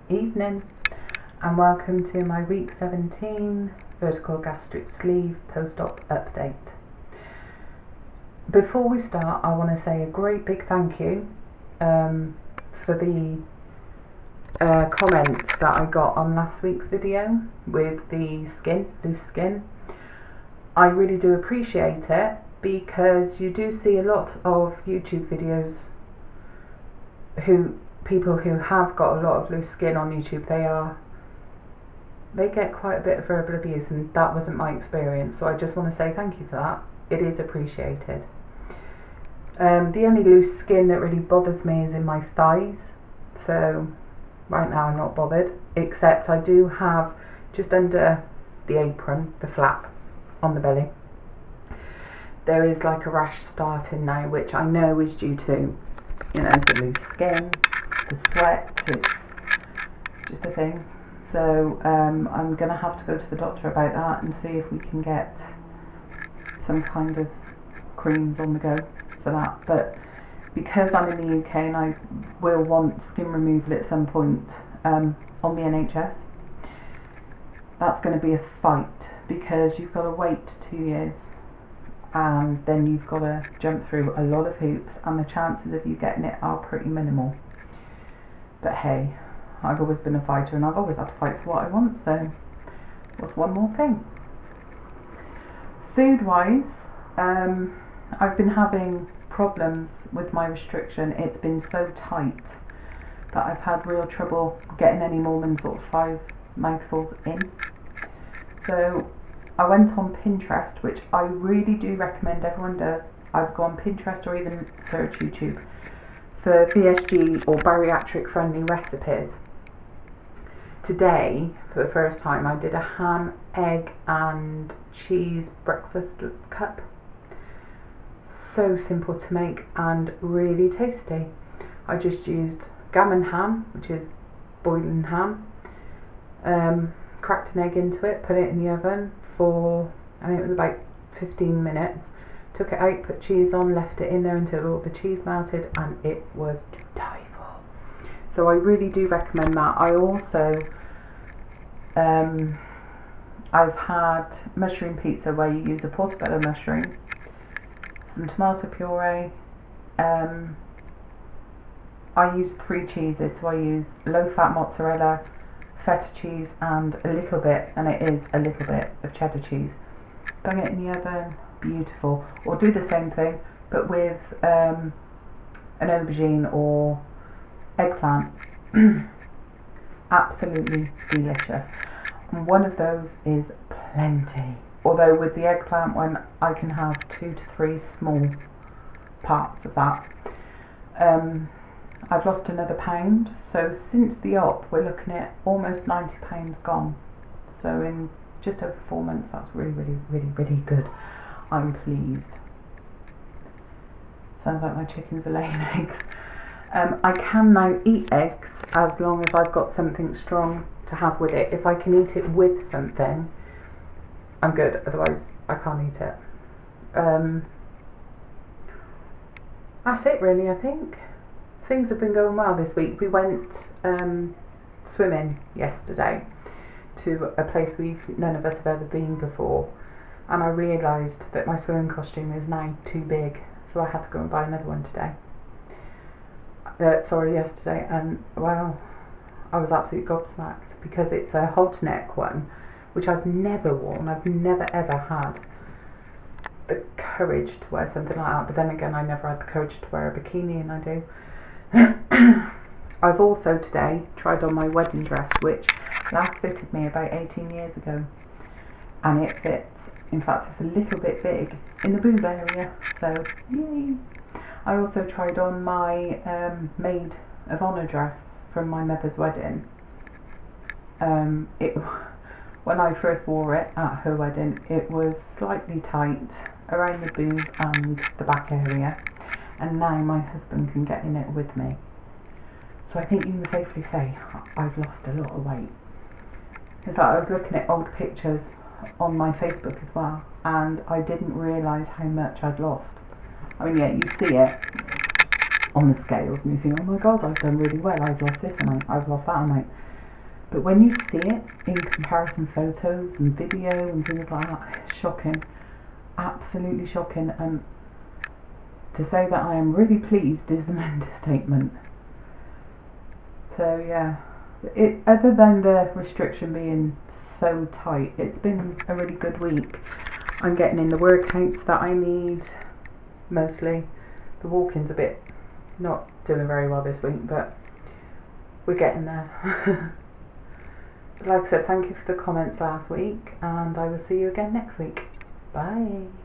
evening, and welcome to my week 17 vertical gastric sleeve post-op update. Before we start, I want to say a great big thank you for the comments that I got on last week's video with the loose skin. I really do appreciate it, because you do see a lot of YouTube videos people who have got a lot of loose skin on YouTube, they get quite a bit of verbal abuse, and that wasn't my experience, so I just want to say thank you for that. It is appreciated. The only loose skin that really bothers me is in my thighs, so right now I'm not bothered, except I do have just under the apron, the flap on the belly, there is like a rash starting now, which I know is due to, the loose skin, the sweat. It's just a thing. So I'm going to have to go to the doctor about that and see if we can get some kind of creams on the go for that. But because I'm in the UK and I will want skin removal at some point on the NHS, that's going to be a fight, because you've got to wait 2 years and then you've got to jump through a lot of hoops, and the chances of you getting it are pretty minimal. But hey, I've always been a fighter and I've always had to fight for what I want, so what's one more thing? Food wise, I've been having problems with my restriction. It's been so tight that I've had real trouble getting any more than sort of 5 mouthfuls in. So I went on Pinterest, which I really do recommend everyone does. I'd go on Pinterest or even search YouTube for VSG or bariatric friendly recipes. Today, for the first time, I did a ham, egg and cheese breakfast cup. So simple to make and really tasty. I just used gammon ham, which is boiling ham, cracked an egg into it, put it in the oven for, I think it was about 15 minutes, took it out, put cheese on, left it in there until all the cheese melted, and it was to die for. So I really do recommend that. I also I've had mushroom pizza, where you use a portobello mushroom, some tomato puree, I use 3 cheeses, so I use low fat mozzarella, feta cheese and a little bit, and it is a little bit, of cheddar cheese. Bang it in the oven, beautiful. Or do the same thing but with an aubergine or eggplant. Absolutely delicious. And one of those is plenty, although with the eggplant one I can have 2 to 3 small parts of that. I've lost another £1, so since the op we're looking at almost £90 gone. So in just over 4 months, that's really, really, really, really good. I'm pleased. Sounds like my chickens are laying eggs. I can now eat eggs as long as I've got something strong to have with it. If I can eat it with something, I'm good, otherwise I can't eat it. That's it really, I think. Things have been going well this week. We went swimming yesterday to a place none of us have ever been before, and I realised that my swimming costume is now too big, so I had to go and buy another one yesterday, and well, I was absolutely gobsmacked, because it's a halter neck one, which I've never worn. I've never ever had the courage to wear something like that, but then again I never had the courage to wear a bikini, and I do. I've also today tried on my wedding dress, which last fitted me about 18 years ago, and it fits. In fact, it's a little bit big in the boob area, so yay. I also tried on my maid of honour dress from my mother's wedding. When I first wore it at her wedding, it was slightly tight around the boob and the back area, and now my husband can get in it with me. So I think you can safely say I've lost a lot of weight. It's like I was looking at old pictures on my Facebook as well, and I didn't realise how much I'd lost. I mean, yeah, you see it, on the scales and you think, oh my god, I've done really well, I've lost this amount, I've lost that amount. But when you see it in comparison photos and video and things like that, it's shocking, absolutely shocking. And to say that I am really pleased is an understatement. So yeah, other than the restriction being so tight, it's been a really good week. I'm getting in the workouts that I need, mostly. The walking's a bit not doing very well this week, but we're getting there. Like I said, thank you for the comments last week, and I will see you again next week. Bye.